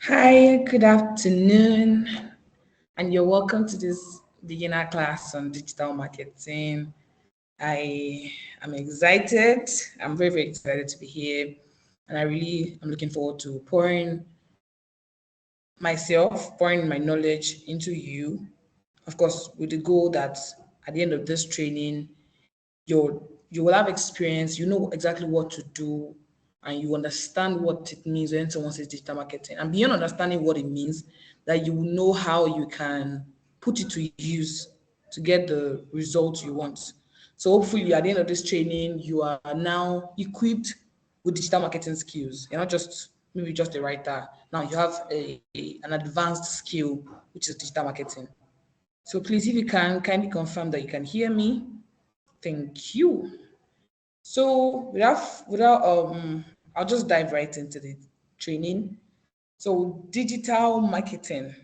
Hi, good afternoon, and you're welcome to this beginner class on digital marketing. I am excited. I'm very, very excited to be here, and I'm looking forward to pouring my knowledge into you. Of course, with the goal that at the end of this training, you will have experience, you know exactly what to do, and you understand what it means when someone says digital marketing. And beyond understanding what it means, that you will know how you can put it to use to get the results you want. So hopefully at the end of this training, you are now equipped with digital marketing skills. You're not just maybe just a writer. Now you have an advanced skill, which is digital marketing. So please, if you can kindly confirm that you can hear me. Thank you. So I'll just dive right into the training. So digital marketing,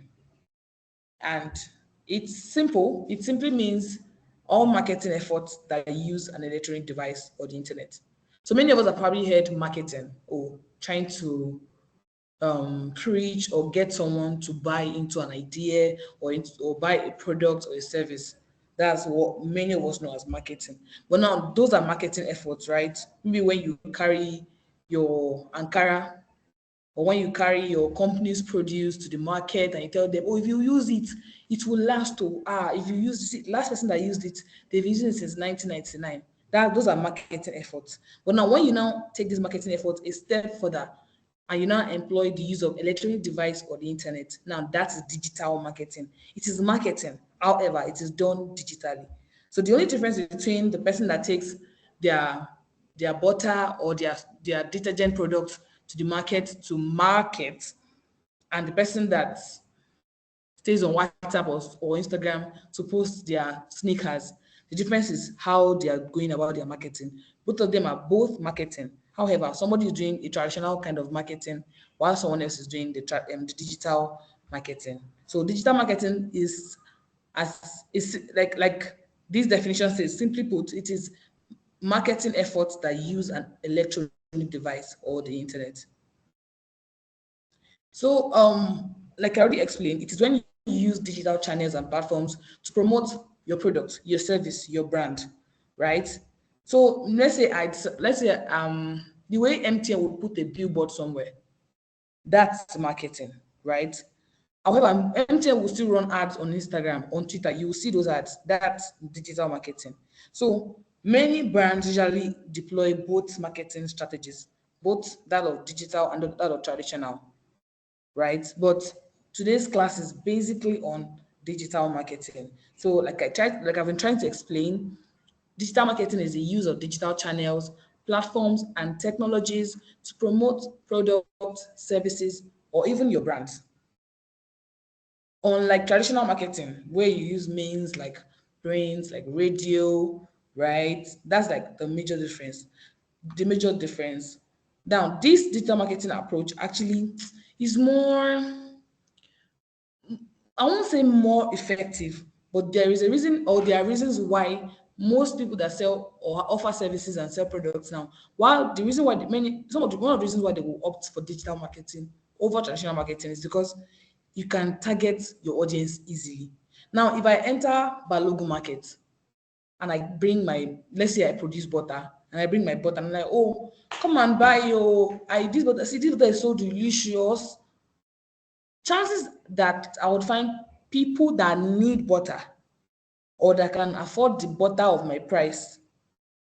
and it's simple. It simply means all marketing efforts that use an electronic device or the internet. So many of us have probably heard marketing or trying to preach or get someone to buy into an idea or buy a product or a service. That's what many of us know as marketing. But now those are marketing efforts, right? Maybe when you carry your Ankara or when you carry your company's produce to the market and you tell them, oh, if you use it, it will last. Oh, if you use it, last person that used it, they've used it since 1999. Those are marketing efforts. But now, when you now take this marketing effort a step further and you now employ the use of electronic device or the internet, now that is digital marketing. It is marketing, however, it is done digitally. So the only difference between the person that takes their their butter or their detergent products to the market to market and the person that stays on WhatsApp or Instagram to post their sneakers. The difference is how they are going about their marketing. Both of them are both marketing. However, somebody is doing a traditional kind of marketing while someone else is doing the digital marketing. So digital marketing is like this definition says, simply put, it is marketing efforts that use an electronic device or the internet. So, like I already explained, it is when you use digital channels and platforms to promote your product, your service, your brand, right? So let's say the way MTN would put a billboard somewhere, that's marketing, right? However, MTN will still run ads on Instagram, on Twitter. You will see those ads. That's digital marketing. So many brands usually deploy both marketing strategies, both that of digital and that of traditional, right? But today's class is basically on digital marketing. So like I've been trying to explain, digital marketing is the use of digital channels, platforms, and technologies to promote products, services, or even your brand. Unlike traditional marketing, where you use means like print, like radio, right? That's like the major difference. The major difference. Now, this digital marketing approach actually is I won't say more effective, but there is a reason, or there are reasons why most people that sell or offer services and sell products now, while the reason why one of the reasons why they will opt for digital marketing over traditional marketing is because you can target your audience easily. Now, if I enter Balogun market and I bring my, let's say I produce butter and I bring my butter and I'm like, oh, come and buy your, I this butter, see this butter is so delicious. Chances that I would find people that need butter or that can afford the butter of my price,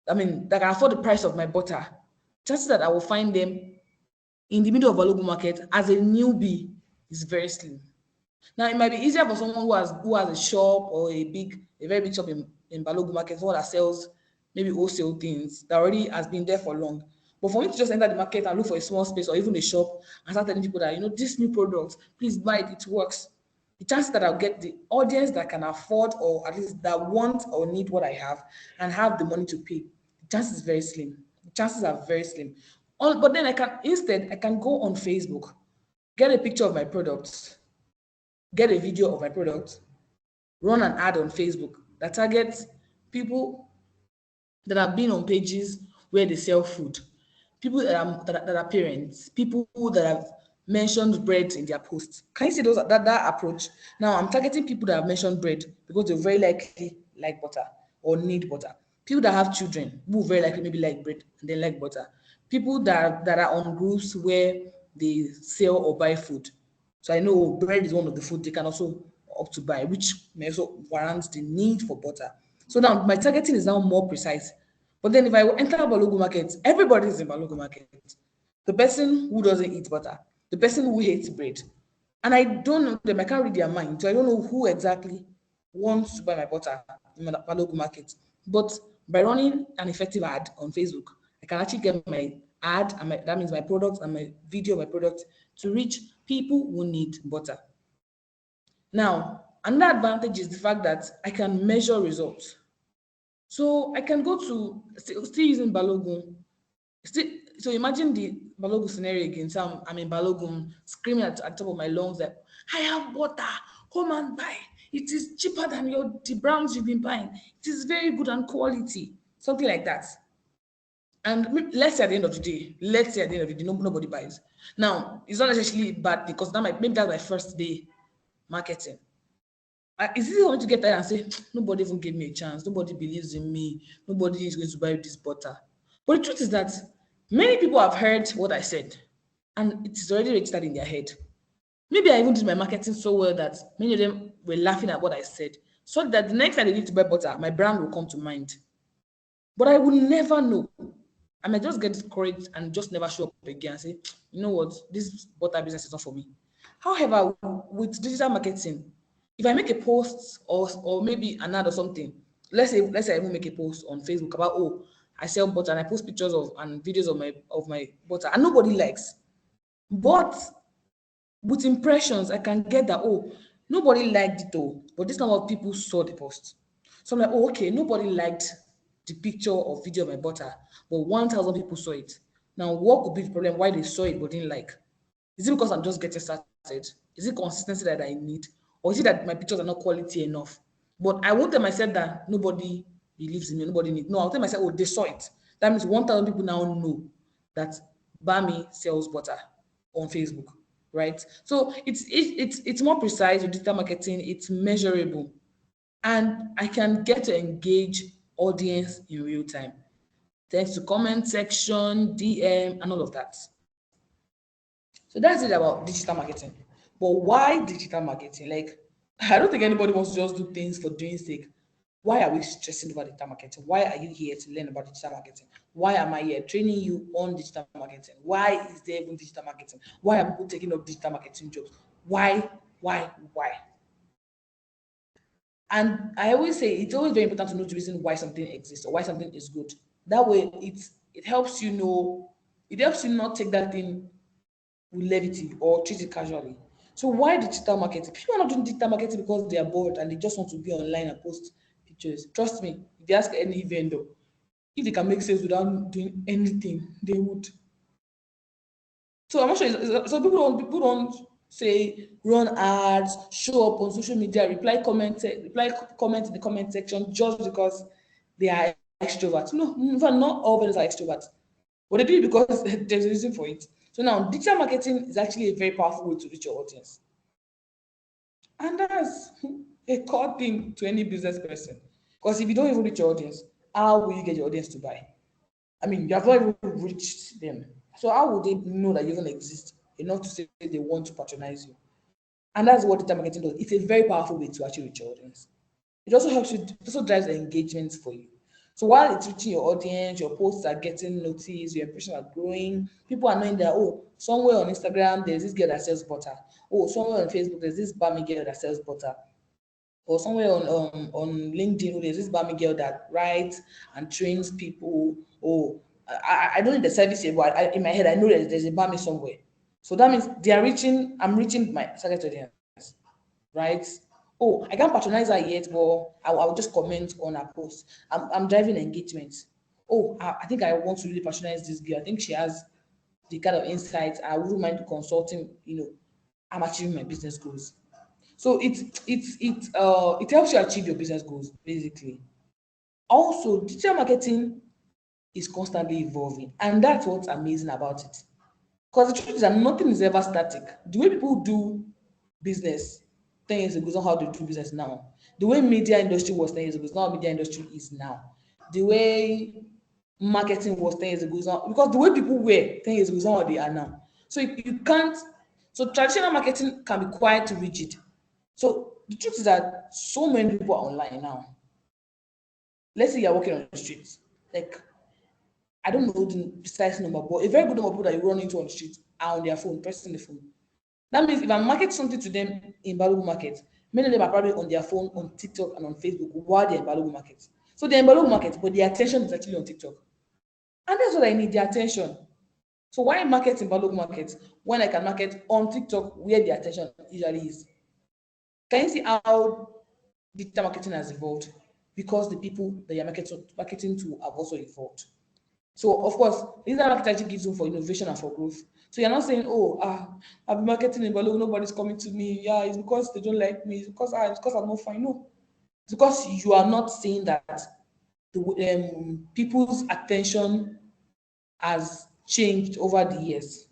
that can afford the price of my butter, chances that I will find them in the middle of a local market as a newbie is very slim. Now it might be easier for someone who has a shop or a very big shop in Balogun market, someone that sells maybe wholesale things that already has been there for long. But for me to just enter the market and look for a small space or even a shop and start telling people that this new product, please buy it, it works. The chances that I'll get the audience that can afford or at least that want or need what I have and have the money to pay, the chances is very slim. The chances are very slim. But then I can go on Facebook, get a picture of my products, get a video of my product, run an ad on Facebook that targets people that have been on pages where they sell food, people that are parents, people that have mentioned bread in their posts. Can you see that approach? Now I'm targeting people that have mentioned bread because they very likely like butter or need butter. People that have children who very likely maybe like bread and they like butter. People that are on groups where they sell or buy food. So I know bread is one of the food they can also opt to buy, which may also warrant the need for butter. So now my targeting is now more precise. But then if I enter Balogu market, everybody is in Balogu market. The person who doesn't eat butter, the person who hates bread. And I don't know them, I can't read their mind. So I don't know who exactly wants to buy my butter in my Balogu market. But by running an effective ad on Facebook, I can actually get my ad and that means my product and my video, my product to reach people who need butter. Now, another advantage is the fact that I can measure results. So I can go to still using Balogun. Still, so imagine the Balogun scenario again. So I'm in Balogun screaming at the top of my lungs that I have water. Come and buy. It is cheaper than the brands you've been buying. It is very good and quality. Something like that. And let's say at the end of the day, nobody buys. Now, it's not necessarily bad because maybe that's my first day marketing. It's easy for me to get there and say, nobody even gave me a chance. Nobody believes in me. Nobody is going to buy this butter. But the truth is that many people have heard what I said and it is already registered in their head. Maybe I even did my marketing so well that many of them were laughing at what I said. So that the next time they need to buy butter, my brand will come to mind. But I will never know. I might just get discouraged and just never show up again and say, you know what, this butter business is not for me. However, with digital marketing, if I make a post or maybe an ad or something, let's say I even make a post on Facebook about I sell butter and I post pictures of and videos of my butter and nobody likes. But with impressions, I can get that nobody liked it though, but this number of people saw the post. So I'm like, okay, nobody liked the picture or video of my butter, but 1,000 people saw it. Now, what could be the problem? Why they saw it but didn't like? Is it because I'm just getting started? Is it consistency that I need? Or is it that my pictures are not quality enough? But I won't tell myself that nobody believes in me, nobody needs. No, I'll tell myself, they saw it. That means 1,000 people now know that Bami sells butter on Facebook, right? So it's more precise with digital marketing, it's measurable, and I can get to engage audience in real time. Thanks to comment section, DM, and all of that. So that's it about digital marketing. But why digital marketing? Like, I don't think anybody wants to just do things for doing sake. Why are we stressing about digital marketing? Why are you here to learn about digital marketing? Why am I here training you on digital marketing? Why is there even digital marketing? Why are people taking up digital marketing jobs? Why? Why? And I always say it's always very important to know the reason why something exists or why something is good. That way, it helps you know. It helps you not take that thing with levity or treat it casually. So why digital marketing? People are not doing digital marketing because they are bored and they just want to be online and post pictures. Trust me, if you ask any vendor, if they can make sales without doing anything, they would. So I'm not sure. So people don't say run ads, show up on social media, reply comment in the comment section just because they are extroverts. No, in fact, not all vendors are extroverts. But they do it because there's a reason for it. So now digital marketing is actually a very powerful way to reach your audience. And that's a core thing to any business person. Because if you don't even reach your audience, how will you get your audience to buy? I mean, you have not even reached them. So how would they know that you even exist enough to say they want to patronize you? And that's what digital marketing does. It's a very powerful way to actually reach your audience. It also helps you, it also drives engagement for you. So while it's reaching your audience, your posts are getting noticed, your impressions are growing, people are knowing that, somewhere on Instagram, there's this girl that sells butter. Oh, somewhere on Facebook, there's this Bami girl that sells butter. Or somewhere on LinkedIn, there's this Bami girl that writes and trains people. Oh, I don't need the service here, but in my head, I know there's a Bami somewhere. So that means I'm reaching my target audience, right? Oh, I can't patronize her yet, but I'll just comment on her post. I'm driving engagement. Oh, I think I want to really patronize this girl. I think she has the kind of insights. I wouldn't mind consulting. I'm achieving my business goals. So it helps you achieve your business goals basically. Also, digital marketing is constantly evolving, and that's what's amazing about it. Because the truth is that nothing is ever static. The way people do business 10 years ago is not how they do business now. The way media industry was 10 years ago is not how media industry is now. The way marketing was 10 years ago is not, because the way people were 10 years ago is not what they are now. So you can't, so traditional marketing can be quite rigid. So the truth is that so many people are online now. Let's say you're walking on the streets. Like, I don't know the precise number, but a very good number of people that you run into on the street are on their phone, pressing the phone. That means if I market something to them in Balogun Market, many of them are probably on their phone, on TikTok, and on Facebook while they're in Balogun Market. So they're in Balogun Market, but their attention is actually on TikTok. And that's what I need, their attention. So why market in Balogun Market when I can market on TikTok where the attention usually is? Can you see how digital marketing has evolved? Because the people that you're marketing to have also evolved. So of course, digital marketing actually gives room for innovation and for growth. So you're not saying, oh, I've been marketing in Balogun, nobody's coming to me. Yeah, it's because they don't like me. It's because I'm not fine. No, it's because you are not saying that the people's attention has changed over the years.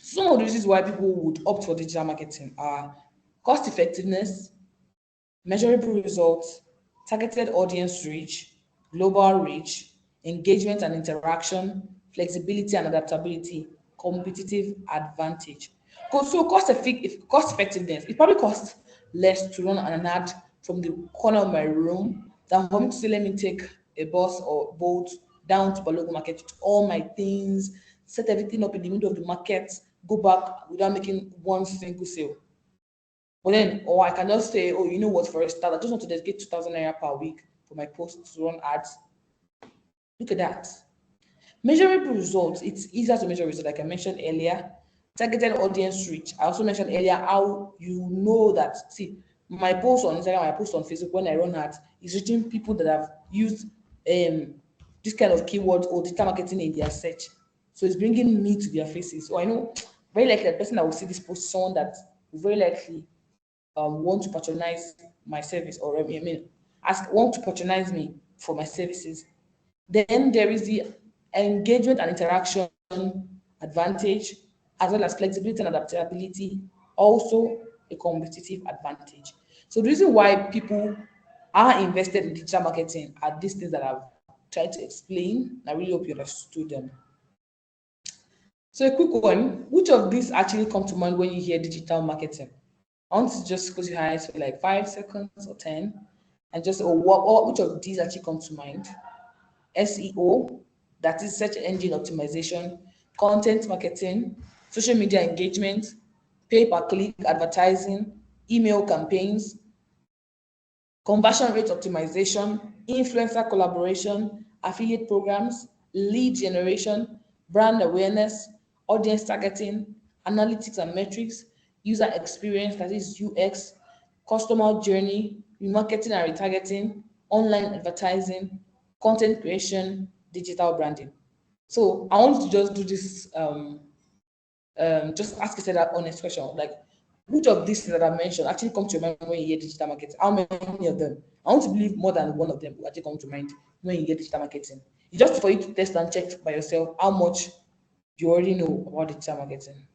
Some of the reasons why people would opt for digital marketing are cost effectiveness, measurable results, targeted audience reach, global reach, engagement and interaction, flexibility and adaptability, competitive advantage. So cost effectiveness, it probably costs less to run an ad from the corner of my room than for me to say, let me take a bus or boat down to Balogun Market with all my things, set everything up in the middle of the market, go back without making one single sale. But then, or I can just say, oh, you know what, for a start, I just want to dedicate 2,000 naira per week for my posts to run ads. Look at that. Measurable results, it's easier to measure results, like I mentioned earlier. Targeted audience reach. I also mentioned earlier how you know that, see, my post on Instagram, my post on Facebook, when I run ads, is reaching people that have used this kind of keywords or digital marketing in their search. So it's bringing me to their faces. So I know very likely the person that will see this post is someone that will very likely want to patronize my service, or I mean, want to patronize me for my services. Then there is the engagement and interaction advantage, as well as flexibility and adaptability, also a competitive advantage. So the reason why people are invested in digital marketing are these things that I've tried to explain. I really hope you understood them. So a quick one, which of these actually come to mind when you hear digital marketing? I want to just close your eyes for like 5 seconds or 10 and just, which of these actually come to mind? SEO, that is search engine optimization, content marketing, social media engagement, pay per click advertising, email campaigns, conversion rate optimization, influencer collaboration, affiliate programs, lead generation, brand awareness, audience targeting, analytics and metrics, user experience, that is UX, customer journey, remarketing and retargeting, online advertising, content creation, digital branding. So I want to just do this, just ask yourself that honest question, like, which of these things that I mentioned actually come to your mind when you hear digital marketing? How many of them? I want to believe more than one of them will actually come to mind when you hear digital marketing. It's just for you to test and check by yourself how much you already know about digital marketing.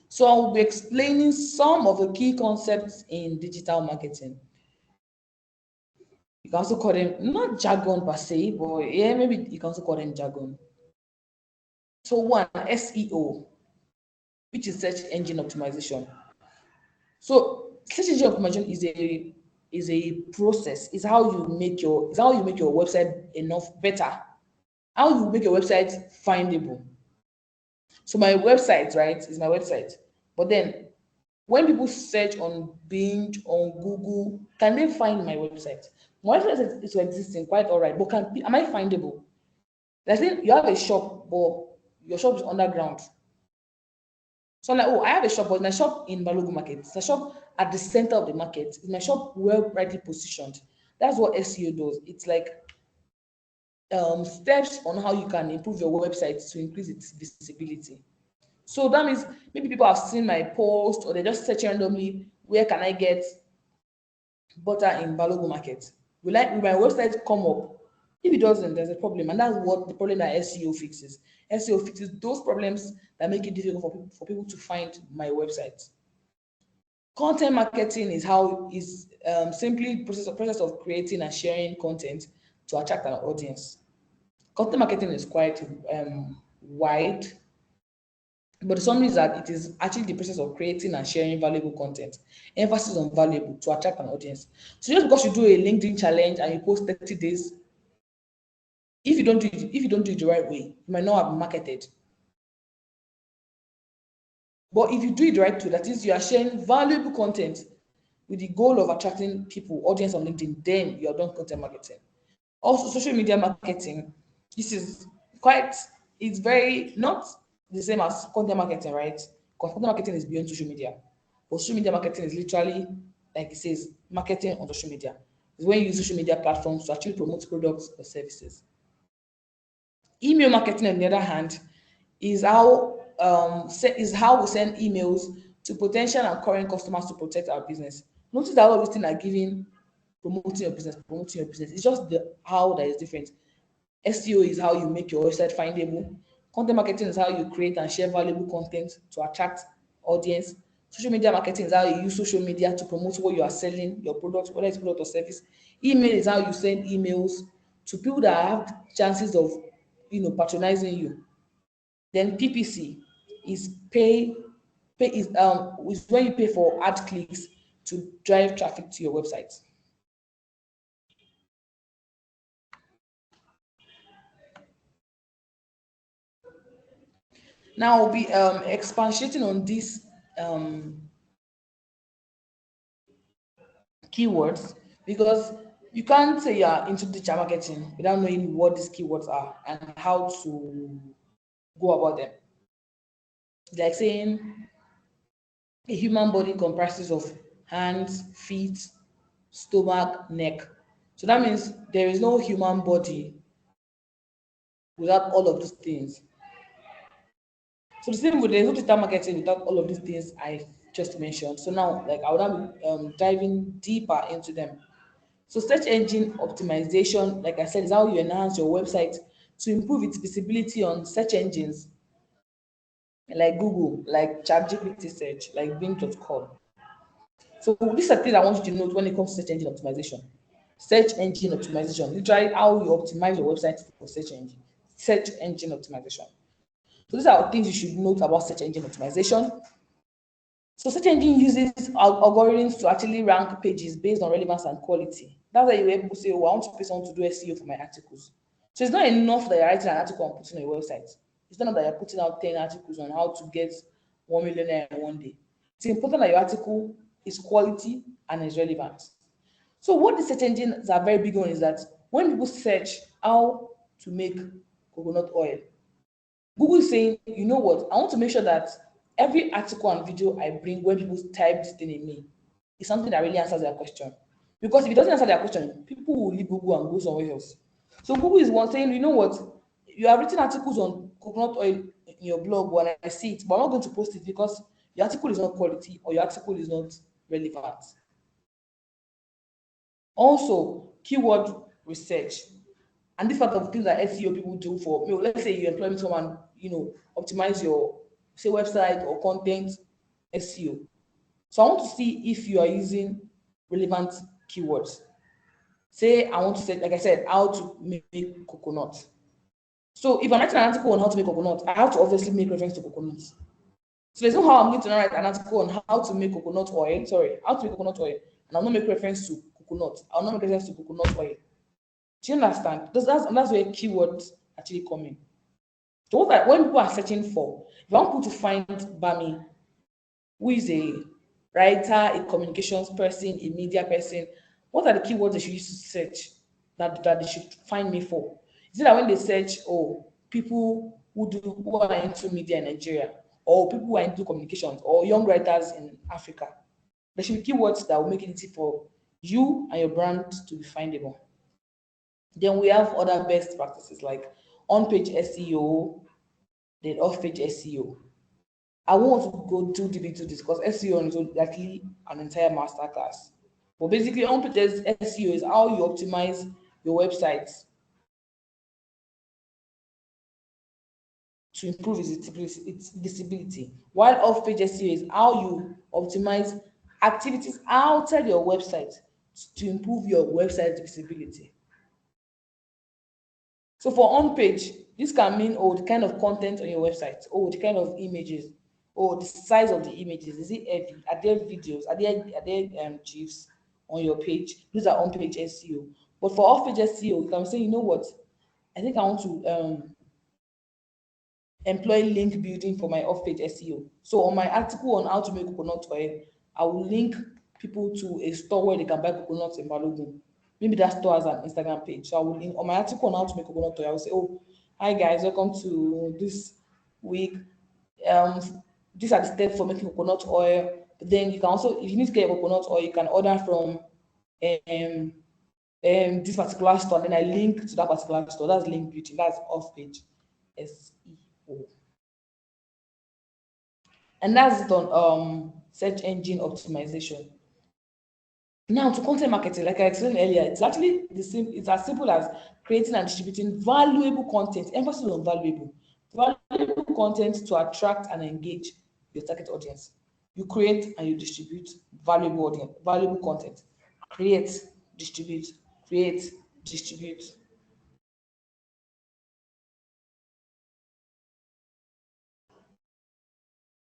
So I will be explaining some of the key concepts in digital marketing. You can also call them not jargon per se, but yeah, maybe you can also call them jargon. So one, SEO, which is search engine optimization. So search engine optimization is a process. Is how you make your website enough better. How you make your website findable. So my website, right, is my website. But then when people search on Bing, on Google, can they find my website? My website is existing quite all right, but am I findable? Let's say you have a shop, but your shop is underground. So I'm like, oh, I have a shop, but my shop in Balogun Market. It's a shop at the center of the market. Is my shop well rightly positioned? That's what SEO does. It's like steps on how you can improve your website to increase its visibility. So that means maybe people have seen my post or they're just searching randomly, where can I get butter in Balogun Market? Will my website come up? If it doesn't, there's a problem, and that's what the problem that SEO fixes. SEO fixes those problems that make it difficult for people to find my website. Content marketing is simply process of creating and sharing content to attract an audience. Content marketing is quite wide, but the summary is that it is actually the process of creating and sharing valuable content. Emphasis on valuable to attract an audience. So just because you do a LinkedIn challenge and you post 30 days, if you don't do it the right way, you might not have marketed. But if you do it the right way, that is, you are sharing valuable content with the goal of attracting people, audience on LinkedIn, then you are done content marketing. Also, social media marketing. This is quite, it's very not the same as content marketing, right? Because content marketing is beyond social media. But social media marketing is literally, like it says, marketing on social media. It's when you use social media platforms to actually promote products or services. Email marketing, on the other hand, is how we send emails to potential and current customers to protect our business. Notice that all of these things are giving promoting your business, promoting your business. It's just the how that is different. SEO is how you make your website findable. Content marketing is how you create and share valuable content to attract audience. Social media marketing is how you use social media to promote what you are selling, your product, whether it's product or service. Email is how you send emails to people that have chances of, patronizing you. Then PPC is is when you pay for ad clicks to drive traffic to your website. Now I'll be expatiating on these um, keywords because you can't say you're into digital marketing without knowing what these keywords are and how to go about them. It's like saying a human body comprises of hands, feet, stomach, neck. So that means there is no human body without all of these things. So the same with there's no digital marketing without all of these things I just mentioned. So now, like I would now be diving deeper into them. So search engine optimization, like I said, is how you enhance your website to improve its visibility on search engines like Google, like ChatGPT search, like Bing.com. So these are things I want you to note when it comes to search engine optimization. Search engine optimization, literally how you optimize your website for search engine. Search engine optimization. So these are things you should note about search engine optimization. So search engine uses algorithms to actually rank pages based on relevance and quality. That's why you're able to say, oh, I want to pay someone to do SEO for my articles. So it's not enough that you're writing an article and putting on your website. It's not enough that you're putting out 10 articles on how to get 1 million in one day. It's important that your article is quality and is relevant. So what the search engines are very big on is that when people search how to make coconut oil, Google is saying, you know what, I want to make sure that every article and video I bring when people type this thing in me is something that really answers their question. Because if it doesn't answer their question, people will leave Google and go somewhere else. So Google is one saying, you know what, you have written articles on coconut oil in your blog when I see it, but I'm not going to post it because your article is not quality or your article is not relevant. Also, keyword research. And this part of things that SEO people do for, let's say you employ someone, optimize your say website or content SEO. So I want to see if you are using relevant keywords. Say I want to say, like I said, how to make coconut. So if I'm writing an article on how to make coconut, I have to obviously make reference to coconut. So there's no how I'm going to write an article on how to make coconut oil. Sorry, how to make coconut oil, and I'll not make reference to coconut. I'll not make reference to coconut oil. Do you understand? That's where keywords actually come in. So when people are searching for, if I want people to find Bami, who is a writer, a communications person, a media person, what are the keywords they should use to search that they should find me for? Is it that when they search, oh, people who are into media in Nigeria, or people who are into communications, or young writers in Africa? There should be keywords that will make it easy for you and your brand to be findable. Then we have other best practices like on-page SEO, then off-page SEO. I won't want to go too deep into this because SEO is actually an entire masterclass. But basically, on-page SEO is how you optimize your website to improve its visibility. While off-page SEO is how you optimize activities outside your website to improve your website visibility. So for on-page, this can mean, oh, the kind of content on your website, oh, the kind of images, oh, the size of the images. Is it heavy? Are there videos? Are there GIFs on your page? These are on-page SEO. But for off-page SEO, you can say, you know what? I think I want to employ link building for my off-page SEO. So on my article on how to make coconut oil, I will link people to a store where they can buy coconuts in Balogun. Maybe that store has an Instagram page. So I will link on my article on how to make coconut oil. I will say, oh, hi guys, welcome to this week. Um, these are the steps for making coconut oil. But then you can also, if you need to get coconut oil, you can order from um this particular store. Then I link to that particular store. That's link building. That's off-page SEO. And that's it on search engine optimization. Now to content marketing, like I explained earlier, it's actually it's as simple as creating and distributing valuable content, emphasis on valuable content to attract and engage your target audience. You create and you distribute valuable content. Create, distribute, create, distribute.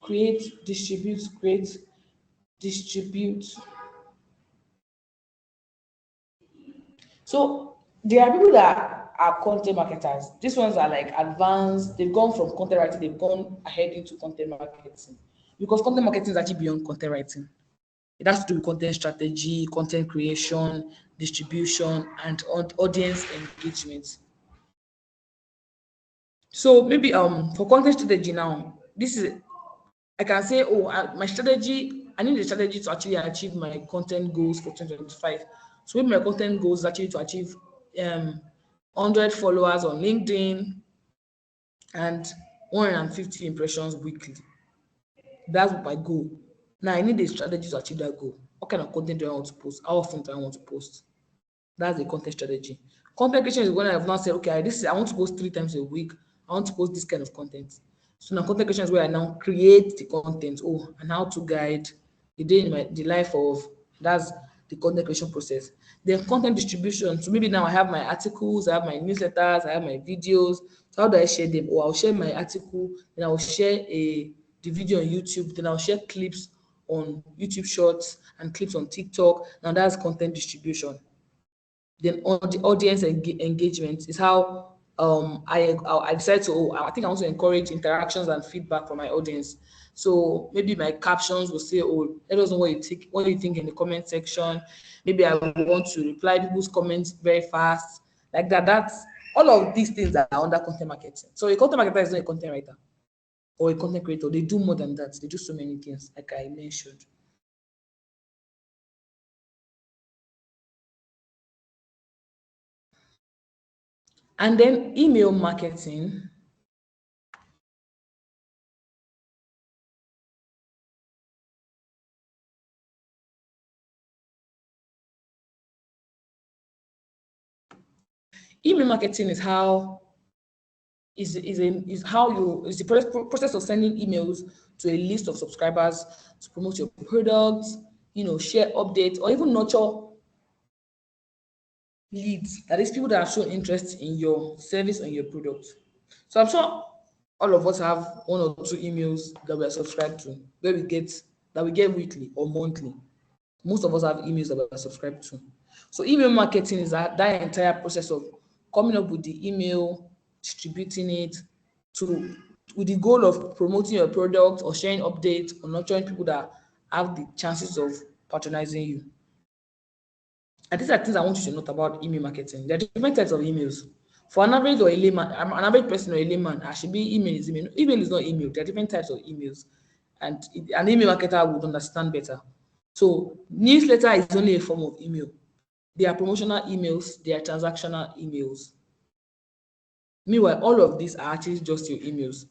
Create, distribute, create, distribute. So there are people that are content marketers. These ones are like advanced. They've gone from content writing, they've gone ahead into content marketing. Because content marketing is actually beyond content writing. It has to do with content strategy, content creation, distribution, and audience engagement. So maybe for content strategy now, this is I can say, oh, my strategy, I need a strategy to actually achieve my content goals for 2025. So maybe my content goals is actually to achieve 100 followers on LinkedIn and 150 impressions weekly. That's my goal. Now I need a strategy to achieve that goal. What kind of content do I want to post? How often do I want to post? That's the content strategy. Content creation is when I have now said, okay, I want to post 3 times a week. I want to post this kind of content. So now content creation is where I now create the content. Oh, and how to guide the day in the life of, that's the content creation process. Then content distribution. So maybe now I have my articles, I have my newsletters, I have my videos. So how do I share them? Or I'll share my article, then I'll share the video on YouTube, then I'll share clips on YouTube Shorts and clips on TikTok. Now that's content distribution. Then on the audience engagement is how I decide to, I think I want to encourage interactions and feedback from my audience. So maybe my captions will say, oh, let us know what you think in the comment section. Maybe I want to reply people's comments very fast, like that. That's all of these things that are under content marketing. So a content marketer is not a content writer or a content creator. They do more than that. They do so many things, like I mentioned. And then email marketing. Email marketing is how is how you is the process of sending emails to a list of subscribers to promote your products, share updates, or even nurture leads. That is people that have shown interest in your service and your product. So I'm sure all of us have one or two emails that we are subscribed to, where we get weekly or monthly. Most of us have emails that we are subscribed to. So email marketing is that entire process of coming up with the email, distributing it to with the goal of promoting your product or sharing updates or nurturing people that have the chances of patronizing you. And these are things I want you to note about email marketing. There are different types of emails. For an average or a layman, an average person or a layman, I should be email is email. Email is not email. There are different types of emails, and an email marketer would understand better. So newsletter is only a form of email. They are promotional emails. They are transactional emails. Meanwhile, all of these are actually just your emails.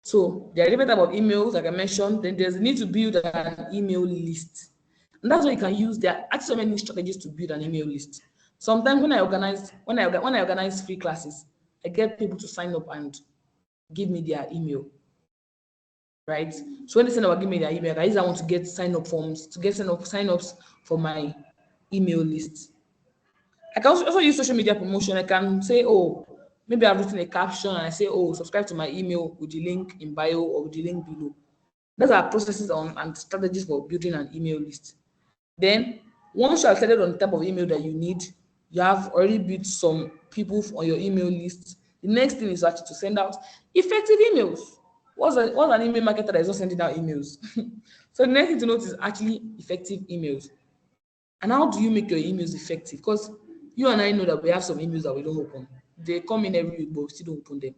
So there are different types of emails, like I mentioned. Then there's a need to build an email list. And that's what you can use. There are actually so many strategies to build an email list. Sometimes when I organize free classes, I get people to sign up and give me their email, right? So when they send over, give me their email, I use that one to get sign up forms, to get sign ups for my email list. I can also use social media promotion. I can say, oh, maybe I've written a caption and I say, oh, subscribe to my email with the link in bio or with the link below. Those are processes on and strategies for building an email list. Then, once you have decided on the type of email that you need, you have already built some people on your email list. The next thing is actually to send out effective emails. What's an email marketer that is not sending out emails? So the next thing to note is actually effective emails. And how do you make your emails effective? Because you and I know that we have some emails that we don't open. They come in every week, but we still don't open them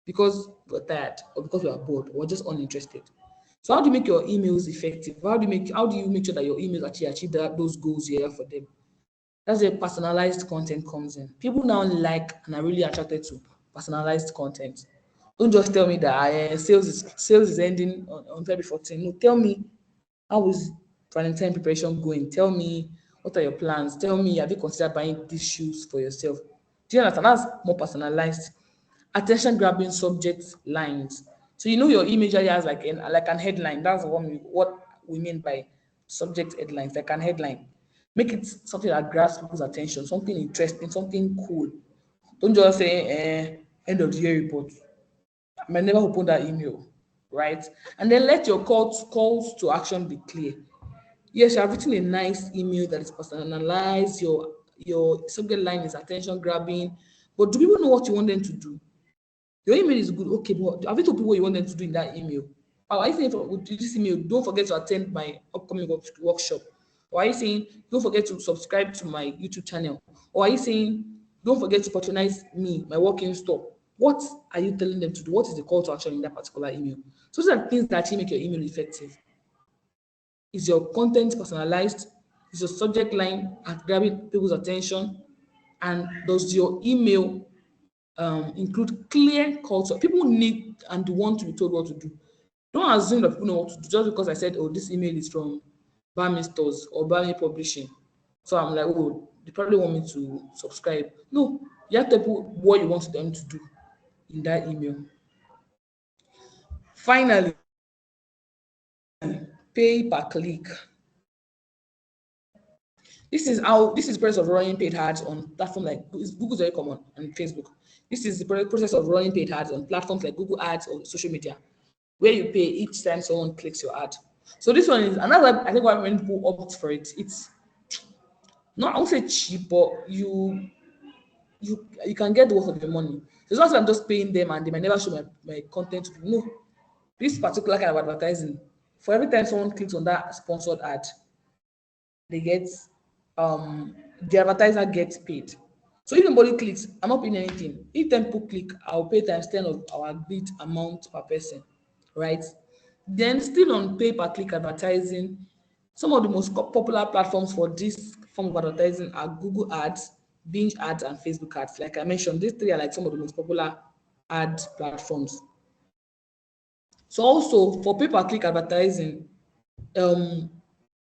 because we're tired or because we are bored or just uninterested. So how do you make your emails effective? How do you make sure that your emails actually achieve those goals you have for them? That's where personalized content comes in. People now like and are really attracted to personalized content. Don't just tell me that sales is ending on February 14. No, tell me how is Valentine preparation going? Tell me what are your plans? Tell me, have you considered buying these shoes for yourself? Do you understand? That's more personalized. Attention grabbing subject lines. So you know your image already has like an headline. That's what we mean by subject headlines, like an headline. Make it something that grabs people's attention, something interesting, something cool. Don't just say end of the year report. I might never open that email, right? And then let your calls to action be clear. Yes, you have written a nice email that is personalized. Your subject line is attention grabbing, but do people know what you want them to do? Your email is good, okay, but have you told people what you want them to do in that email? Or are you saying with this email, don't forget to attend my upcoming workshop? Or are you saying don't forget to subscribe to my YouTube channel? Or are you saying don't forget to patronize me, my working store? What are you telling them to do? What is the call to action in that particular email? So those are things that actually make your email effective. Is your content personalized? Is your subject line at grabbing people's attention? And does your email include clear culture? People need and want to be told what to do. Don't assume that people know what to do just because I said, oh, this email is from Bami Stores or Bami Publishing. So I'm like, oh, they probably want me to subscribe. No, you have to tell people what you want them to do in that email. Finally, pay per click. This is the process of running paid ads on platforms like Google's very common and Facebook. This is the process of running paid ads on platforms like Google Ads or social media, where you pay each time someone clicks your ad. So this one is another. I think why many people opt for it. It's not, I won't say cheap, but you can get the worth of your money. So it's not like I'm just paying them and they might never show my content to people. No, this particular kind of advertising, for every time someone clicks on that sponsored ad, they get the advertiser gets paid. So if nobody clicks, I'm not paying anything. If 10 people click, I'll pay times 10 of our agreed amount per person, right? Then still on pay per click advertising, some of the most popular platforms for this form of advertising are Google Ads, Binge Ads, and Facebook Ads. Like I mentioned, these three are like some of the most popular ad platforms. So also for pay per click advertising, um,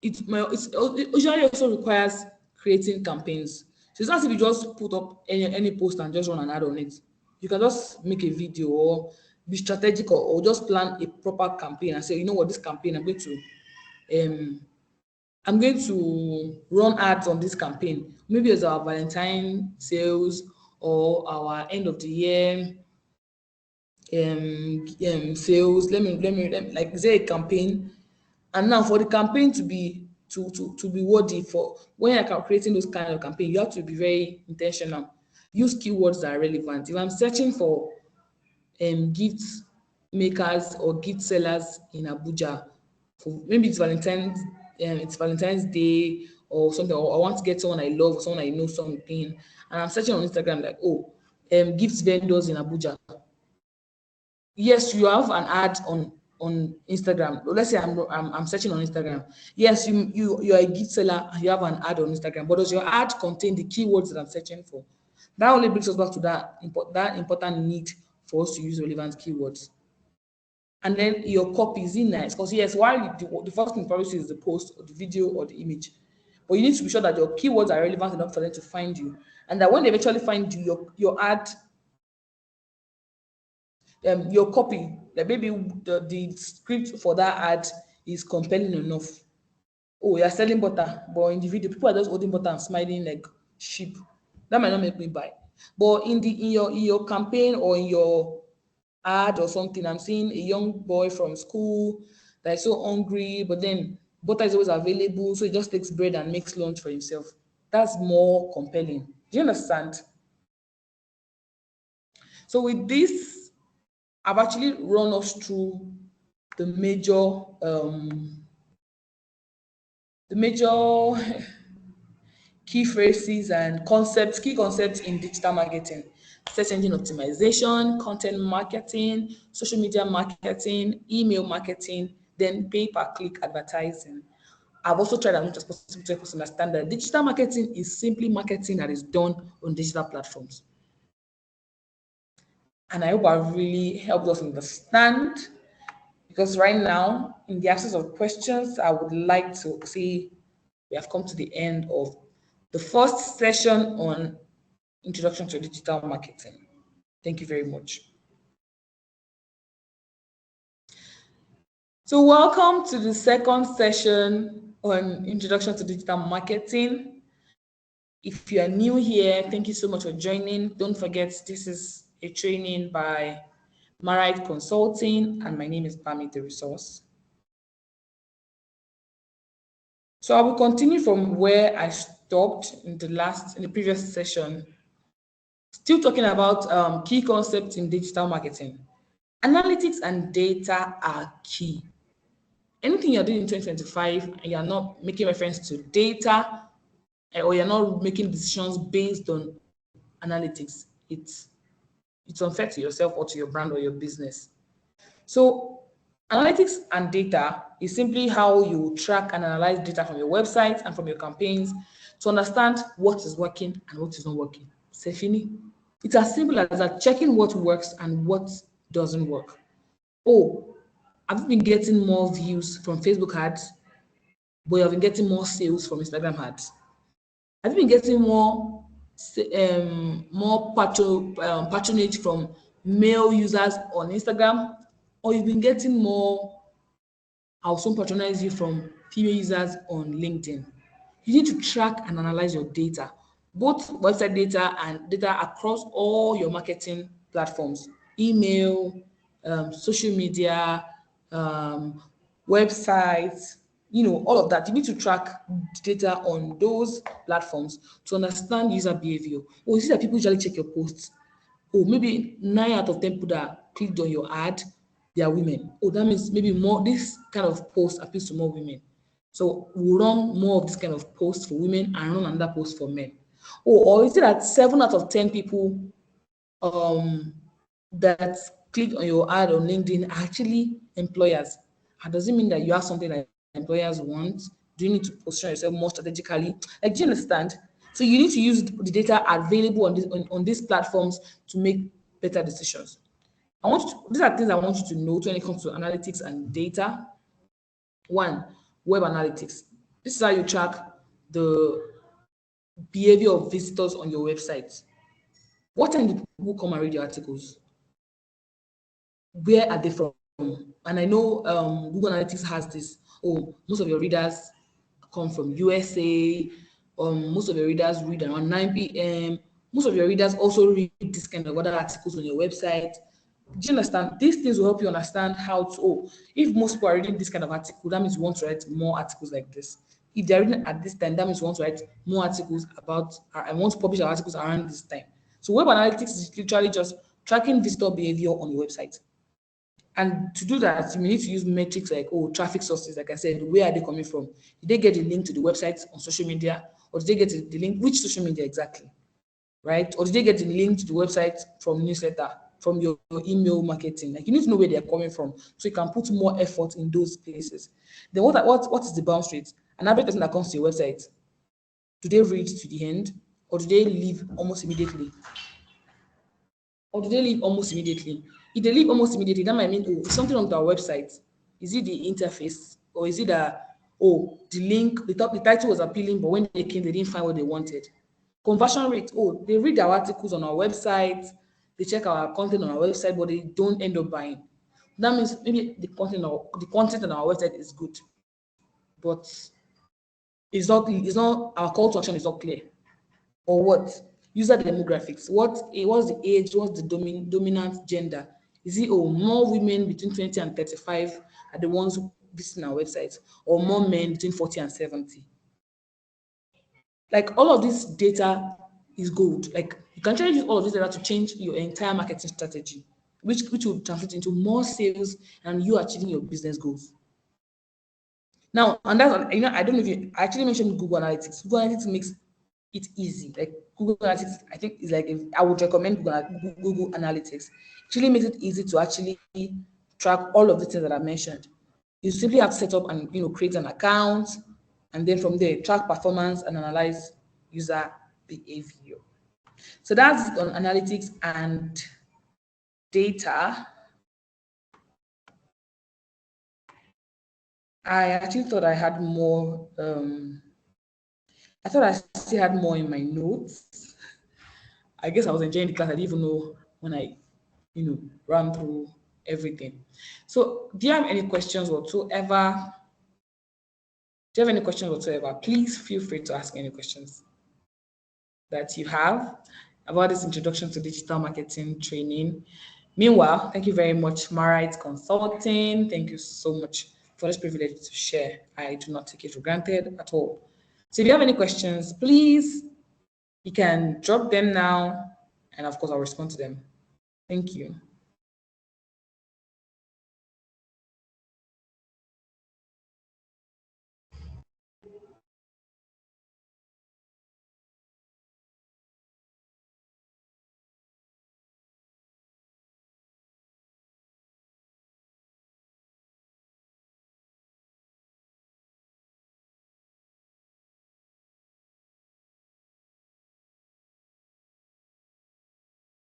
it usually also requires creating campaigns. So it's not as if you just put up any post and just run an ad on it. You can just make a video or be strategic or just plan a proper campaign and say, you know what, this campaign um I'm going to run ads on this campaign. Maybe it's our Valentine sales or our end of the year sales. Let me like say a campaign, and now for the campaign to be to be worthy, for when you're creating those kind of campaign, you have to be very intentional. Use keywords that are relevant. If I'm searching for gift makers or gift sellers in Abuja, for maybe it's Valentine's Day or something, or I want to get someone I love or someone I know something, and I'm searching on Instagram like, oh, gift vendors in Abuja. Yes, you have an ad on Instagram. Let's say I'm searching on Instagram. Yes, you're a gift seller and you have an ad on Instagram, but does your ad contain the keywords that I'm searching for? That only brings us back to that important need for us to use relevant keywords. And then your copy is nice, because yes, while the first thing probably is the post or the video or the image, but you need to be sure that your keywords are relevant enough for them to find you, and that when they eventually find you, your ad your copy, like maybe the script for that ad is compelling enough. Oh, you're selling butter, but in the video, people are just holding butter and smiling like sheep. That might not make me buy. But in your campaign or in your ad or something, I'm seeing a young boy from school that is so hungry, but then butter is always available, so he just takes bread and makes lunch for himself. That's more compelling. Do you understand? So with this, I've actually run us through the major the major key phrases and concepts, key concepts in digital marketing: search engine optimization, content marketing, social media marketing, email marketing, then pay-per-click advertising. I've also tried as much as possible to help us understand that digital marketing is simply marketing that is done on digital platforms. And I hope I've really helped us understand, because right now, in the absence of questions, I would like to say we have come to the end of the first session on Introduction to Digital Marketing. Thank you very much. So welcome to the second session on Introduction to Digital Marketing. If you are new here, thank you so much for joining. Don't forget, this is a training by Marite Consulting, and my name is Pami the Resource. So I will continue from where I stopped in the previous session, still talking about key concepts in digital marketing. Analytics and data are key. Anything you're doing in 2025 and you're not making reference to data, or you're not making decisions based on analytics, it's unfair to yourself or to your brand or your business. So analytics and data is simply how you track and analyze data from your website and from your campaigns to understand what is working and what is not working. Sefini. It's as simple as that: checking what works and what doesn't work. Oh, have you been getting more views from Facebook ads, but you have been getting more sales from Instagram ads? Have you been getting more patronage from male users on Instagram, or you've been getting more "I'll soon patronize you" from female users on LinkedIn? You need to track and analyze your data, both website data and data across all your marketing platforms: email, social media, um, websites, all of that. You need to track data on those platforms to understand user behavior. Oh, you see that people usually check your posts. Oh, maybe 9 out of 10 people that clicked on your ad, they are women. Oh, that means maybe more this kind of post appeals to more women. So we'll run more of this kind of posts for women and run another post for men. Oh, or is it that 7 out of 10 people um that click on your ad on LinkedIn are actually employers? And does it mean that you have something that employers want? Do you need to position yourself more strategically? Like, do you understand? So you need to use the data available on these platforms to make better decisions. These are things I want you to know when it comes to analytics and data. One, web analytics. This is how you track the behavior of visitors on your website. What time do people come and read your articles? Where are they from? And I know Google Analytics has this. Oh, most of your readers come from USA. Most of your readers read around 9 p.m. Most of your readers also read this kind of other articles on your website. Do you understand? These things will help you understand how to, if most people are reading this kind of article, that means you want to write more articles like this. If they're reading at this time, that means you want to write more articles about, I want to publish our articles around this time. So web analytics is literally just tracking visitor behavior on your website. And to do that, you need to use metrics like, traffic sources. Like I said, where are they coming from? Did they get the link to the website on social media? Or did they get the link, which social media exactly? Right? Or did they get the link to the website from newsletter, from your email marketing? Like, you need to know where they're coming from so you can put more effort in those places. Then what is the bounce rate? An average person that comes to your website, do they read to the end, or do they leave almost immediately? Or do they leave almost immediately? If they leave almost immediately, that might mean, it's something on our website. Is it the interface? Or is it that, the link, the title was appealing, but when they came, they didn't find what they wanted? Conversion rate, they read our articles on our website, they check our content on our website, but they don't end up buying. That means maybe the content on our website is good, but it's not our call to action is not clear. Or what? User demographics. What's the age? What's the dominant gender? Is it more women between 20 and 35 are the ones visiting our website, or more men between 40 and 70? Like all of this data is gold. Like you can try to use all of this data to change your entire marketing strategy, which will translate into more sales and you achieving your business goals. Now, and that's I don't know if I actually mentioned Google Analytics. Google Analytics makes it easy. Like Google Analytics, I think is like I would recommend Google Analytics. It really makes it easy to actually track all of the things that I mentioned. You simply have to set up and create an account, and then from there track performance and analyze user behavior. So that's on analytics and data. I actually thought I had more. I thought I still had more in my notes. I guess I was enjoying the class. I didn't even know when I, ran through everything. So, do you have any questions whatsoever? Do you have any questions whatsoever? Please feel free to ask any questions that you have about this introduction to digital marketing training. Meanwhile, thank you very much, Marite Consulting. Thank you so much for this privilege to share. I do not take it for granted at all. So if you have any questions, please, you can drop them now, and of course, I'll respond to them. Thank you.